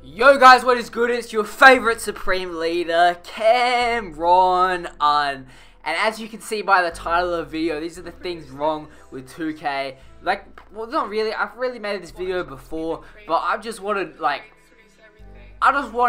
Yo guys, what is good? It's your favorite Supreme Leader, Cameron. And as you can see by the title of the video, these are the things wrong with 2K. Like, well, not really. I've really made this video before, but I just want to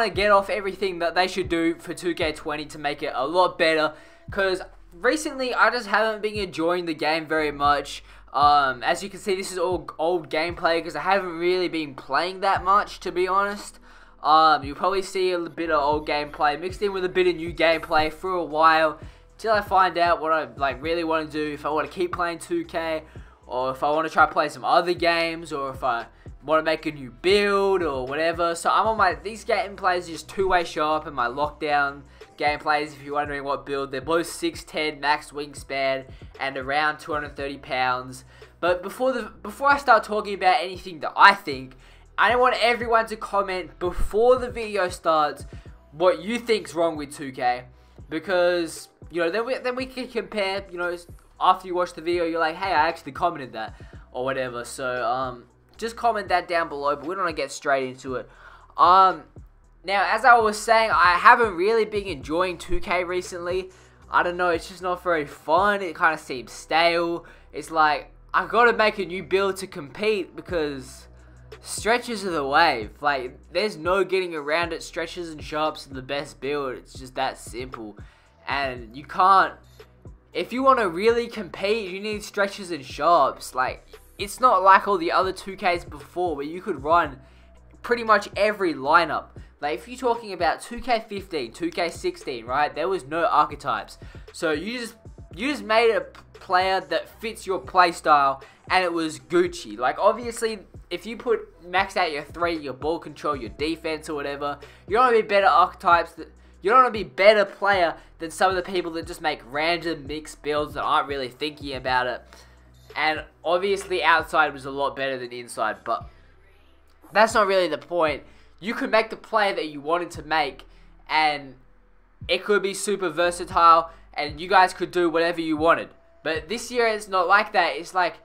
get off everything that they should do for 2K20 to make it a lot better. Because recently, I just haven't been enjoying the game very much. As you can see, this is all old gameplay because I haven't really been playing that much, to be honest. You'll probably see a bit of old gameplay mixed in with a bit of new gameplay for a while till I find out what I really want to do. If I want to keep playing 2K, or if I want to try to play some other games, or if I want to make a new build or whatever. So I'm on these gameplays are just two-way shop and my lockdown gameplays. If you're wondering what build, they're both 6'10" max wingspan and around 230 pounds. But before I start talking about anything that I think, I want everyone to comment before the video starts what you think's wrong with 2K, because then we can compare. After you watch the video, you're like, hey, I actually commented that or whatever. So just comment that down below. But we don't want to get straight into it. Now, as I was saying, I haven't really been enjoying 2K recently. I don't know, it's just not very fun. It kind of seems stale. It's like, I've got to make a new build to compete because stretches are the wave. Like, there's no getting around it. Stretches and sharps are the best build. It's just that simple. And you can't, if you want to really compete, you need stretches and sharps. Like, it's not like all the other 2Ks before where you could run pretty much every lineup. Like, if you're talking about 2K15, 2K16, right, there was no archetypes. So you just made a player that fits your playstyle, and it was Gucci. Like, obviously, if you max out your 3, your ball control, your defense or whatever, you don't want to be better archetypes. You don't want to be better player than some of the people that just make random mixed builds that aren't really thinking about it. And obviously, outside was a lot better than inside, but that's not really the point. You could make the player that you wanted to make, and it could be super versatile, and you guys could do whatever you wanted. But this year, it's not like that. It's like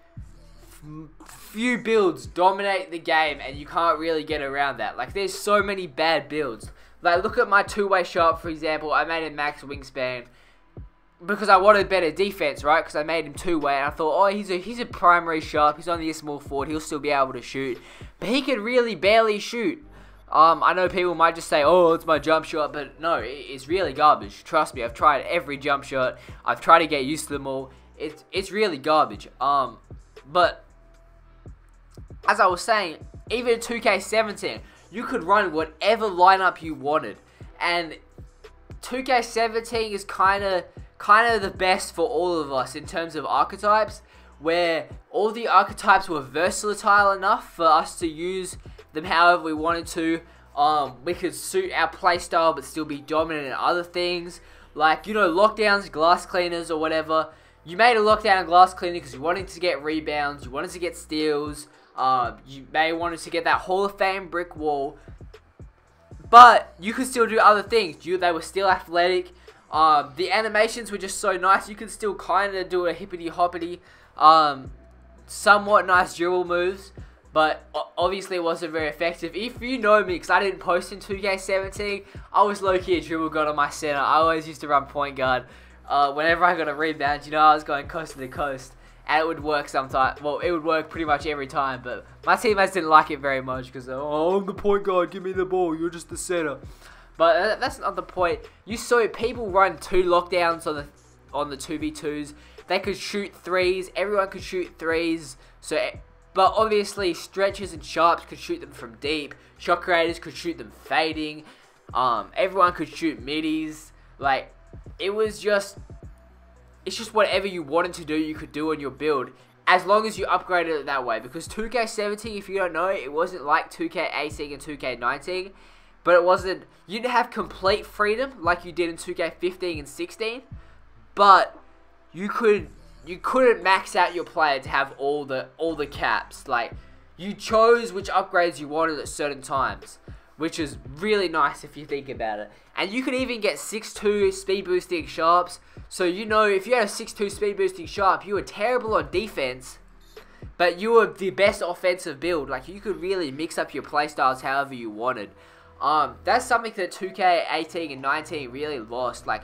few builds dominate the game, and you can't really get around that. Like, there's so many bad builds. Like, look at my two-way shot, for example. I made him max wingspan because I wanted better defense, right? Because I made him two-way, and I thought, oh, he's a primary sharp. He's only a small forward. He'll still be able to shoot. But he can really barely shoot. I know people might just say, oh, it's my jump shot, but no, it's really garbage. Trust me, I've tried every jump shot. I've tried to get used to them all. It's really garbage. But as I was saying, even in 2K17, you could run whatever lineup you wanted, and 2K17 is kind of the best for all of us in terms of archetypes, where all the archetypes were versatile enough for us to use them however we wanted to. We could suit our playstyle but still be dominant in other things, like, lockdowns, glass cleaners or whatever. You made a lockdown and glass cleaner because you wanted to get rebounds, you wanted to get steals, you may wanted to get that Hall of Fame brick wall, but you could still do other things. They were still athletic. The animations were just so nice. You could still kind of do a hippity hoppity, somewhat nice dribble moves, but obviously it wasn't very effective. If you know me, because I didn't post in 2K17, I was low-key a dribble god on my center. I always used to run point guard. Whenever I got a rebound, I was going coast to coast, and it would work sometimes. Well, it would work pretty much every time, but my teammates didn't like it very much because, oh, I'm the point guard, give me the ball, you're just the center. But that's not the point. You saw people run 2 lockdowns on the 2v2s. They could shoot 3s. Everyone could shoot 3s. But obviously, stretchers and sharps could shoot them from deep. Shot creators could shoot them fading. Everyone could shoot middies. Like, it's just whatever you wanted to do, you could do on your build, as long as you upgraded it that way. Because 2K17, if you don't know, it wasn't like 2K18 and 2K19. But it wasn't, you didn't have complete freedom like you did in 2K15 and 16. But you couldn't max out your player to have all the caps. Like, you chose which upgrades you wanted at certain times, which is really nice if you think about it. And you could even get 6'2" speed boosting sharps. So if you had a 6'2" speed boosting sharp, you were terrible on defense, but you were the best offensive build. Like, you could really mix up your playstyles however you wanted. That's something that 2K18 and 19 really lost. Like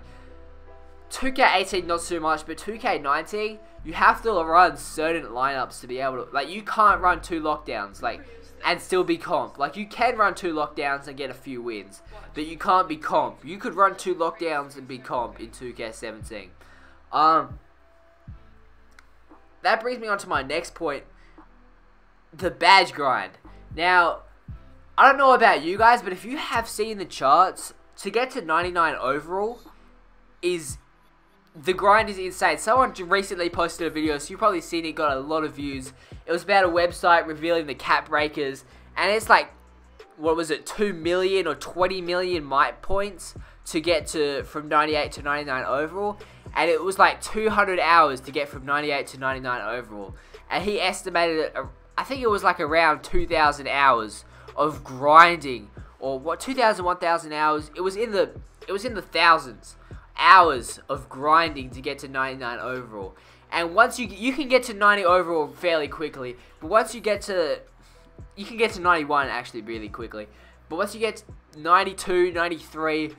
2K18 not so much, but 2K19 you have to run certain lineups to be able to, like, you can't run 2 lockdowns like and still be comp. Like, you can run 2 lockdowns and get a few wins, but you can't be comp. You could run 2 lockdowns and be comp in 2K17. That brings me on to my next point, the badge grind. Now, I don't know about you guys, but if you have seen the charts, to get to 99 overall the grind is insane. Someone recently posted a video, so you've probably seen it, got a lot of views. It was about a website revealing the cap breakers, and it's like, what was it, 2 million or 20 million might points to get to from 98 to 99 overall, and it was like 200 hours to get from 98 to 99 overall, and he estimated it, I think it was like around 2,000 hours of grinding, or what, 2,000, 1,000 hours. It was in the thousands hours of grinding to get to 99 overall. And once you can get to 90 overall fairly quickly, but once you can get to 91 actually really quickly, but once you get 92, 93,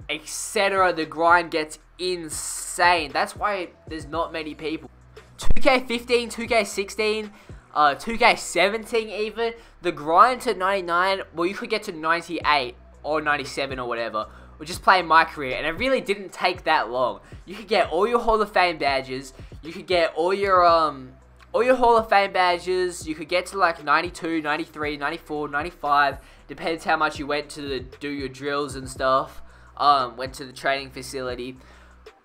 etc., the grind gets insane. That's why there's not many people. 2K15, 2K16, 2K17 even, the grind to 99, well, you could get to 98 or 97 or whatever, or just play my career, and it really didn't take that long. You could get all your Hall of Fame badges, you could get all your Hall of Fame badges, you could get to like 92, 93, 94, 95, depends how much you went to do your drills and stuff, went to the training facility.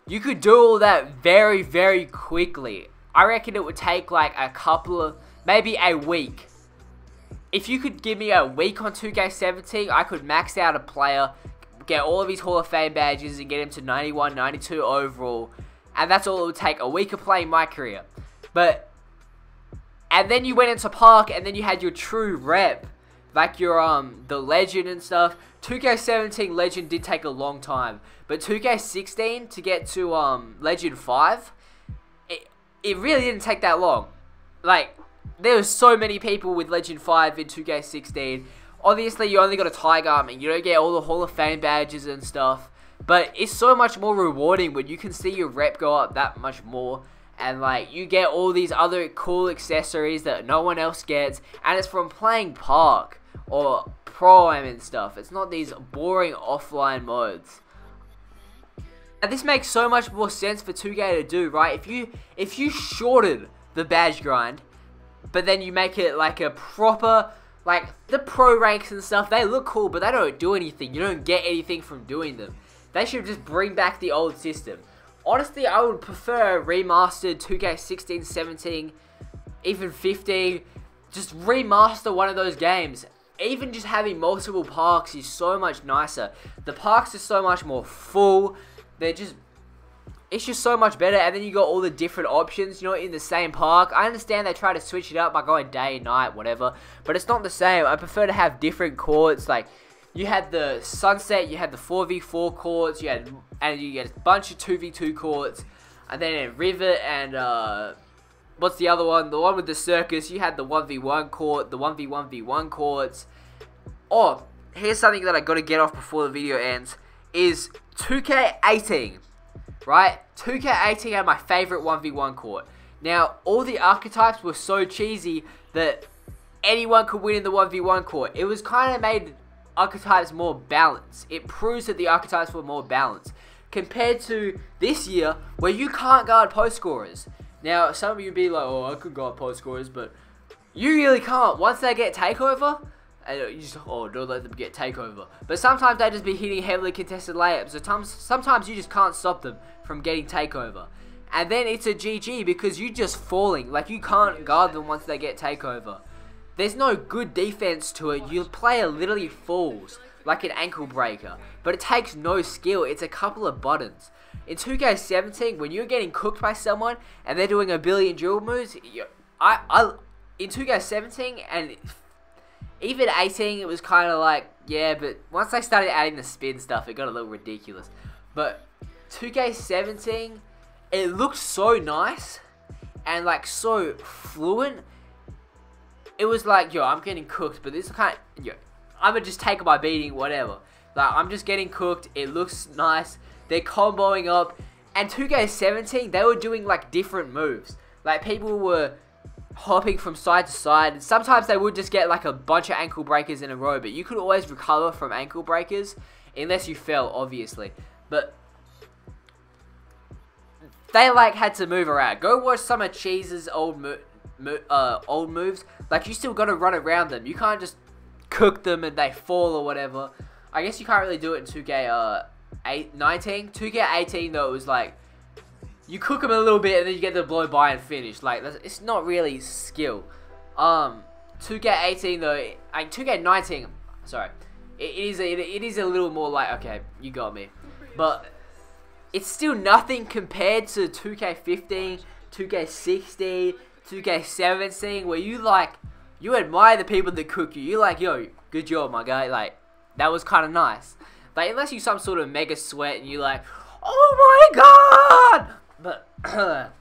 You could do all that very, very quickly. I reckon it would take like a couple of, maybe a week. If you could give me a week on 2K17, I could max out a player, get all of his Hall of Fame badges, and get him to 91, 92 overall. And that's all it would take, a week of playing my career. And then you went into Park, and then you had your true rep, like your, the Legend and stuff. 2K17 Legend did take a long time, but 2K16 to get to, Legend 5, it really didn't take that long. Like, there were so many people with Legend 5 in 2K16. Obviously, you only got a Tiger Arm, and you don't get all the Hall of Fame badges and stuff. But it's so much more rewarding when you can see your rep go up that much more. And, like, you get all these other cool accessories that no one else gets. And it's from playing Park or Pro-Am and stuff. It's not these boring offline modes. And this makes so much more sense for 2K to do, right? If you shorten the badge grind, but then you make it like a proper, like the pro ranks and stuff, they look cool, but they don't do anything. You don't get anything from doing them. They should just bring back the old system. Honestly, I would prefer remastered 2K16, 17, even 15. Just remaster one of those games. Even just having multiple parks is so much nicer. The parks are so much more full. It's just so much better, and then you got all the different options, you know, in the same park. I understand they try to switch it up by going day, night, whatever, but it's not the same. I prefer to have different courts. Like, you had the Sunset, you had the 4v4 courts, you get a bunch of 2v2 courts, and then in Rivet and, what's the other one? The one with the circus, you had the 1v1 court, the 1v1v1 courts. Oh, here's something that I gotta get off before the video ends, is 2K18. Right? 2K18 had my favorite 1v1 court. Now, all the archetypes were so cheesy that anyone could win in the 1v1 court. It was kind of made archetypes more balanced. It proves that the archetypes were more balanced. Compared to this year, where you can't guard post scorers. Now, some of you would be like, oh, I could guard post scorers, but you really can't. Once they get takeover, and you just, oh, don't let them get takeover. But sometimes they just be hitting heavily contested layups. So sometimes you just can't stop them from getting takeover. And then it's a GG because you're just falling. Like, you can't guard them once they get takeover. There's no good defense to it. Your player literally falls like an ankle breaker. But it takes no skill. It's a couple of buttons. In 2K17, when you're getting cooked by someone and they're doing a billion drill moves, in 2K17 and even 18, it was kind of like, yeah, but once they started adding the spin stuff, it got a little ridiculous. But 2K17, it looked so nice and like so fluent. It was like, yo, I'm getting cooked, but this kind of, yo, I'ma just take my beating, whatever. Like, I'm just getting cooked. It looks nice. They're comboing up. And 2K17, they were doing like different moves. Like, people were hopping from side to side, and sometimes they would just get like a bunch of ankle breakers in a row, but you could always recover from ankle breakers unless you fell, obviously. But they like had to move around. Go watch some of Cheese's old moves. Like, you still got to run around them. You can't just cook them and they fall or whatever. I guess you can't really do it in 2K19. 2K18 though, it was like you cook them a little bit and then you get the blow by and finish. Like, it's not really skill. 2K18 though, 2K19, sorry, it is a little more like, okay, you got me, but it's still nothing compared to 2K15, 2K16, 2K17, where you admire the people that cook you. You're like, yo, good job, my guy. Like, that was kind of nice. Like, unless you some sort of mega sweat and you're like, oh my god! But that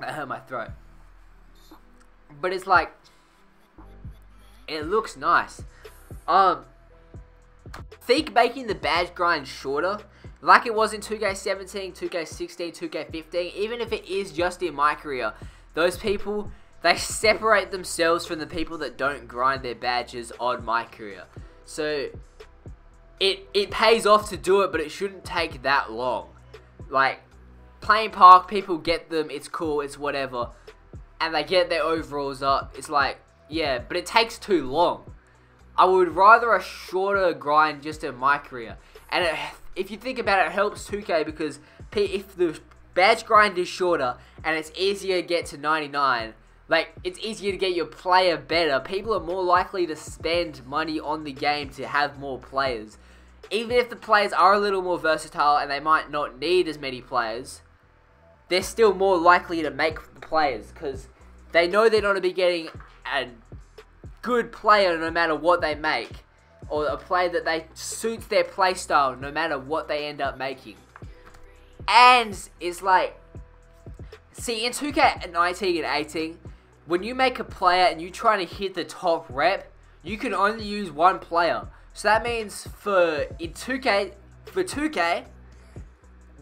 hurt my throat. But it's like, it looks nice. Think making the badge grind shorter, like it was in 2K17, 2K16, 2K15, even if it is just in my career, those people, they separate themselves from the people that don't grind their badges on my career. So it pays off to do it, but it shouldn't take that long. Like, playing Park, people get them, it's cool, it's whatever, and they get their overalls up. It's like, yeah, but it takes too long. I would rather a shorter grind just in my career. And if you think about it, it helps 2K because if the badge grind is shorter and it's easier to get to 99, like, it's easier to get your player better, people are more likely to spend money on the game to have more players. Even if the players are a little more versatile and they might not need as many players, they're still more likely to make the players because they know they're not going to be getting a good player no matter what they make, or a player that suits their playstyle no matter what they end up making. And it's like, see, in 2K19 and 18, when you make a player and you're trying to hit the top rep, you can only use one player. So that means for 2K,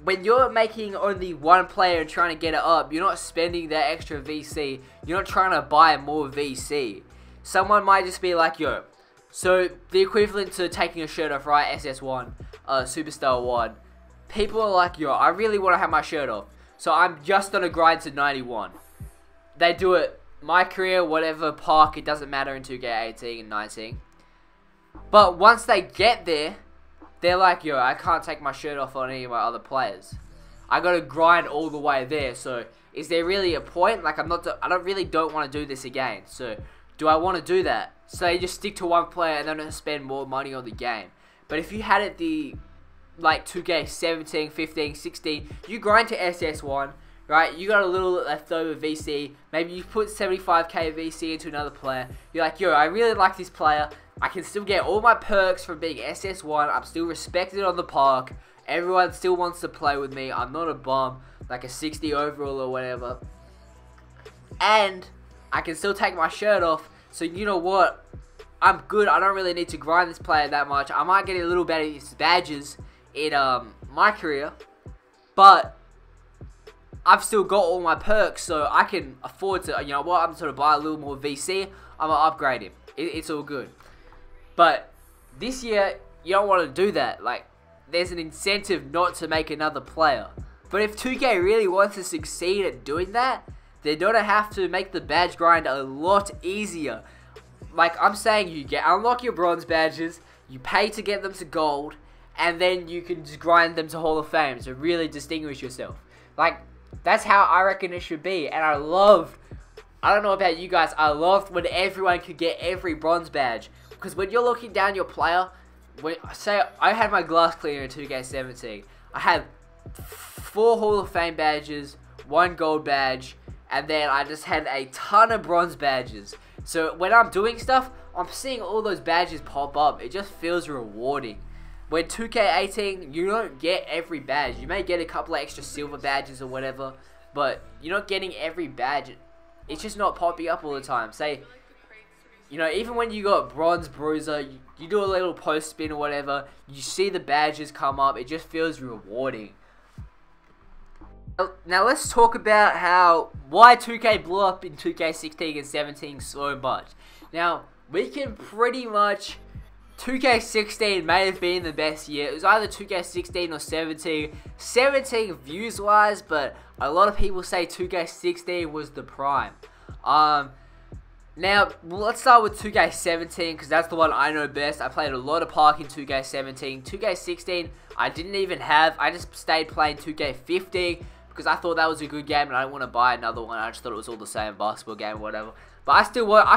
when you're making only one player and trying to get it up, you're not spending that extra VC. You're not trying to buy more VC. Someone might just be like, yo, so the equivalent to taking a shirt off, right? SS1, Superstar 1. People are like, yo, I really want to have my shirt off, so I'm just going to grind to 91. They do it, my career, whatever, Park, it doesn't matter in 2K18 and 19. But once they get there, they're like, yo, I can't take my shirt off on any of my other players. I gotta grind all the way there. So, is there really a point? Like, I don't want to do this again. So, do I want to do that? So, you just stick to one player and then spend more money on the game. But if you had it like 2K17, 15, 16, you grind to SS1, right? You got a little leftover VC. Maybe you put 75k VC into another player. You're like, yo, I really like this player. I can still get all my perks from being SS1. I'm still respected on the park. Everyone still wants to play with me. I'm not a bum, like a 60 overall or whatever. And I can still take my shirt off. So you know what? I'm good. I don't really need to grind this player that much. I might get a little better badges in my career, but I've still got all my perks, so I can afford to, you know what, I'm sort of buy a little more VC. I'm going to upgrade him. It's all good. But this year, you don't want to do that. Like, there's an incentive not to make another player. But if 2K really wants to succeed at doing that, they're going to have to make the badge grind a lot easier. Like I'm saying, you unlock your bronze badges, you pay to get them to gold, and then you can just grind them to Hall of Fame to really distinguish yourself. Like, that's how I reckon it should be. And I don't know about you guys, I loved when everyone could get every bronze badge. Because when you're looking down your player, say I had my glass cleaner in 2K17, I had 4 Hall of Fame badges, 1 gold badge, and then I just had a ton of bronze badges. So when I'm doing stuff, I'm seeing all those badges pop up. It just feels rewarding. When 2K18, you don't get every badge. You may get a couple of extra silver badges or whatever, but you're not getting every badge. It's just not popping up all the time. Say, you know, even when you got Bronze Bruiser, you do a little post spin or whatever, you see the badges come up, it just feels rewarding. Now let's talk about why 2K blew up in 2K16 and 17 so much. Now, we can pretty much, 2K16 may have been the best year. It was either 2K16 or 17. 17 views wise, but a lot of people say 2K16 was the prime. Now, let's start with 2K17 because that's the one I know best. I played a lot of Park in 2K17. 2K16, I didn't even have. I just stayed playing 2K15 because I thought that was a good game and I didn't want to buy another one. I just thought it was all the same basketball game or whatever. But I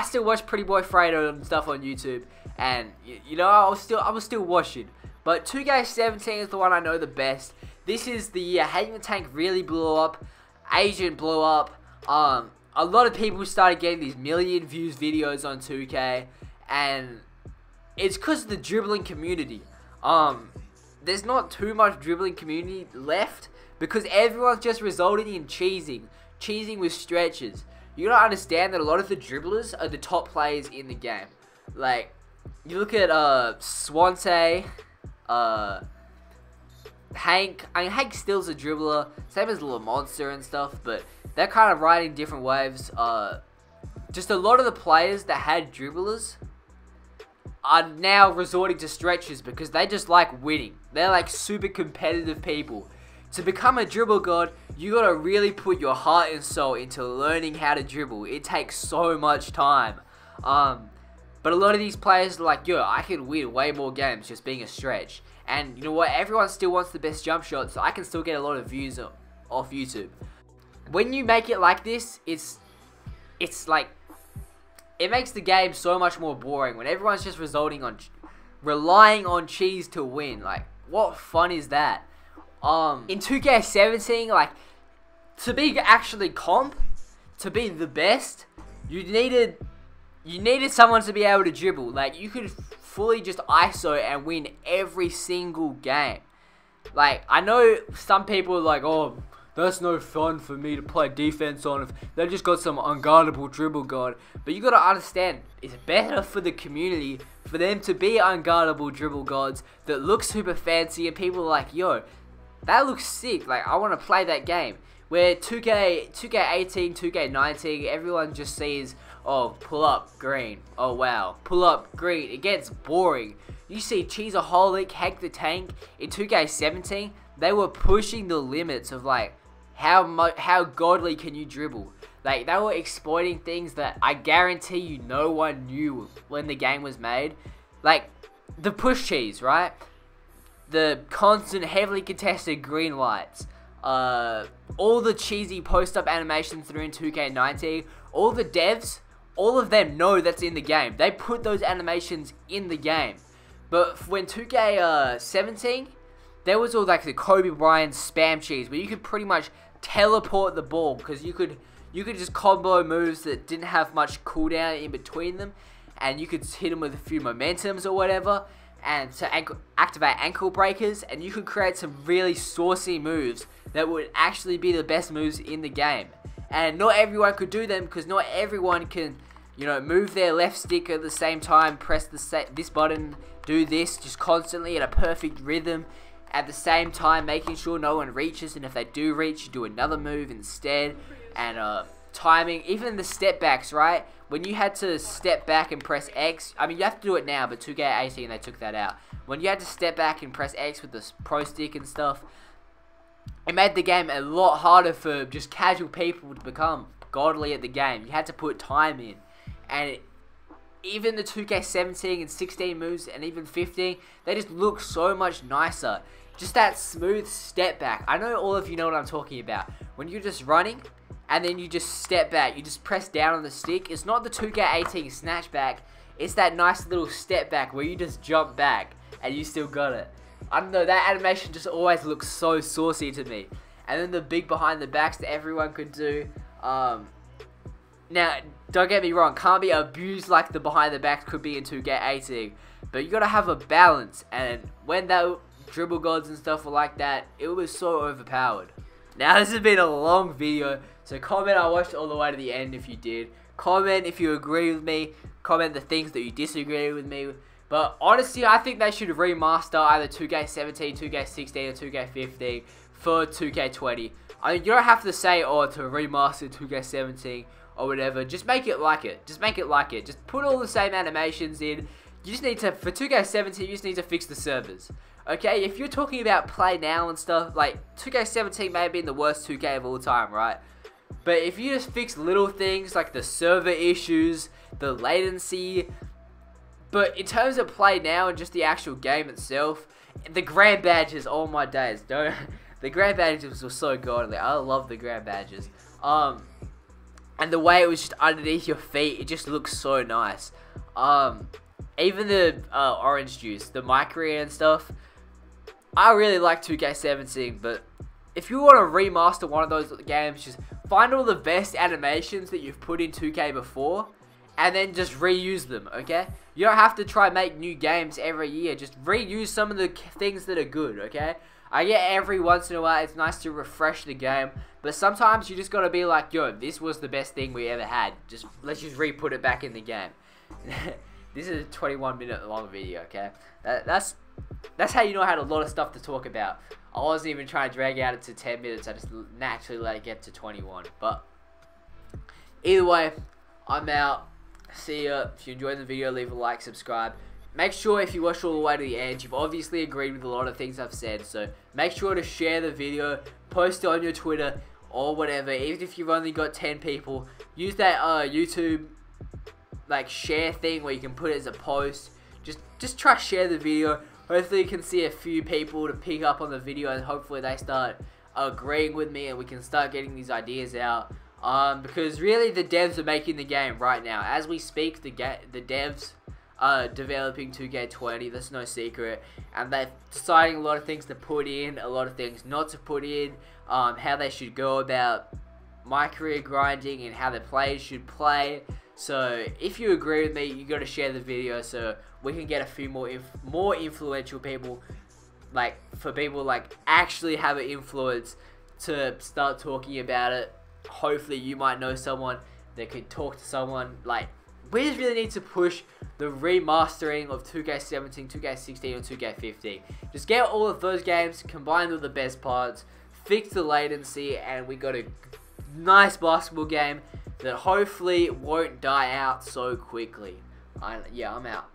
still watch Pretty Boy Fredo and stuff on YouTube, and you know I was still watching. But 2K17 is the one I know the best. This is the year Hang the Tank really blew up. Agent blew up. A lot of people started getting these million views videos on 2K, and it's because of the dribbling community. There's not too much dribbling community left because everyone's just resulting in cheesing with stretches. You gotta understand that a lot of the dribblers are the top players in the game. Like, you look at Swante, Hank. I mean, Hank still's a dribbler, same as Little Monster and stuff, but they're kind of riding different waves. Just a lot of the players that had dribblers are now resorting to stretches because they just like winning. They're like super competitive people. To become a dribble god, you gotta really put your heart and soul into learning how to dribble. It takes so much time. But a lot of these players are like, yo, I can win way more games just being a stretch. And you know what? Everyone still wants the best jump shot, so I can still get a lot of views off YouTube. When you make it like this, it's like, it makes the game so much more boring when everyone's just relying on cheese to win. Like, what fun is that? In 2K17, like, to be actually comp, to be the best, you needed someone to be able to dribble. Like, you could fully just ISO and win every single game. Like, I know some people are like, oh, that's no fun for me to play defense on if they just got some unguardable dribble god. But you gotta understand, it's better for the community for them to be unguardable dribble gods that look super fancy and people are like, yo, that looks sick, like I want to play that game. Where 2K18, 2K19, everyone just sees, oh, pull up, green, oh wow, pull up, green. It gets boring. You see Cheeseaholic, Hack the Tank in 2K17, they were pushing the limits of like, how godly can you dribble? Like, they were exploiting things that I guarantee you no one knew when the game was made. Like, the push cheese, right? The constant, heavily contested green lights. All the cheesy post-up animations that are in 2K19. All the devs, all of them know that's in the game. They put those animations in the game. But when 2K17, there was all like the Kobe Bryant spam cheese, where you could pretty much teleport the ball, because you could just combo moves that didn't have much cooldown in between them, and you could hit them with a few momentums or whatever, and to activate ankle breakers, and you could create some really saucy moves that would actually be the best moves in the game. And not everyone could do them, because not everyone can, you know, move their left stick at the same time, press this button, do this just constantly at a perfect rhythm, at the same time making sure no one reaches, and if they do reach, you do another move instead. And timing, even the step backs, right? When you had to step back and press X, I mean, you have to do it now, but 2K18 they took that out. When you had to step back and press X with the pro stick and stuff, it made the game a lot harder for just casual people to become godly at the game. You had to put time in. And even the 2K17 and 16 moves, and even 15, they just look so much nicer. Just that smooth step back. I know all of you know what I'm talking about. When you're just running, and then you just step back, you just press down on the stick. It's not the 2K18 snatch back, it's that nice little step back where you just jump back, and you still got it. I don't know, that animation just always looks so saucy to me. And then the big behind the backs that everyone could do. Now, don't get me wrong, can't be abused like the behind the backs could be in 2K18. But you gotta have a balance, and when that dribble gods and stuff were like that, it was so overpowered. Now, this has been a long video, so comment I watched all the way to the end if you did. Comment if you agree with me. comment the things that you disagree with me. But honestly, I think they should remaster either 2K17, 2K16, or 2K15 for 2K20. I mean, you don't have to say, oh, to remaster 2K17 or whatever. Just make it like it. Just make it like it. Just put all the same animations in. You just need to, for 2K17, you just need to fix the servers. Okay, if you're talking about play now and stuff, like 2K17 may have been the worst 2K of all time, right? But if you just fix little things like the server issues, the latency, but in terms of play now and just the actual game itself, the grand badges, oh my days, don't. The grand badges were so godly. I love the grand badges. And the way it was just underneath your feet, it just looks so nice. Even the orange juice, the micro and stuff, I really like 2K17, but if you want to remaster one of those games, just find all the best animations that you've put in 2K before, and then just reuse them, okay? You don't have to try and make new games every year. Just reuse some of the things that are good, okay? I get every once in a while, it's nice to refresh the game, but sometimes you just gotta be like, yo, this was the best thing we ever had. Let's just re-put it back in the game. This is a 21-minute long video, okay? That's how you know I had a lot of stuff to talk about. I wasn't even trying to drag out it to 10 minutes. I just naturally let it get to 21. But either way, I'm out. See ya. If you enjoyed the video, leave a like, subscribe. Make sure if you watch all the way to the end, you've obviously agreed with a lot of things I've said. So make sure to share the video, post it on your Twitter or whatever. Even if you've only got 10 people, use that YouTube like share thing where you can put it as a post. Just try to share the video. Hopefully you can see a few people to pick up on the video, and hopefully they start agreeing with me and we can start getting these ideas out. Because really the devs are making the game right now. As we speak, the devs are developing 2K20, that's no secret. And they're deciding a lot of things to put in, a lot of things not to put in, how they should go about my career grinding and how the players should play. So if you agree with me, you got to share the video so we can get a few more influential people, like for people like actually have an influence to start talking about it. Hopefully you might know someone that could talk to someone. Like, we just really need to push the remastering of 2K17, 2K16, and 2K15. Just get all of those games, combine with the best parts, fix the latency, and we got a nice basketball game that hopefully won't die out so quickly. Yeah, I'm out.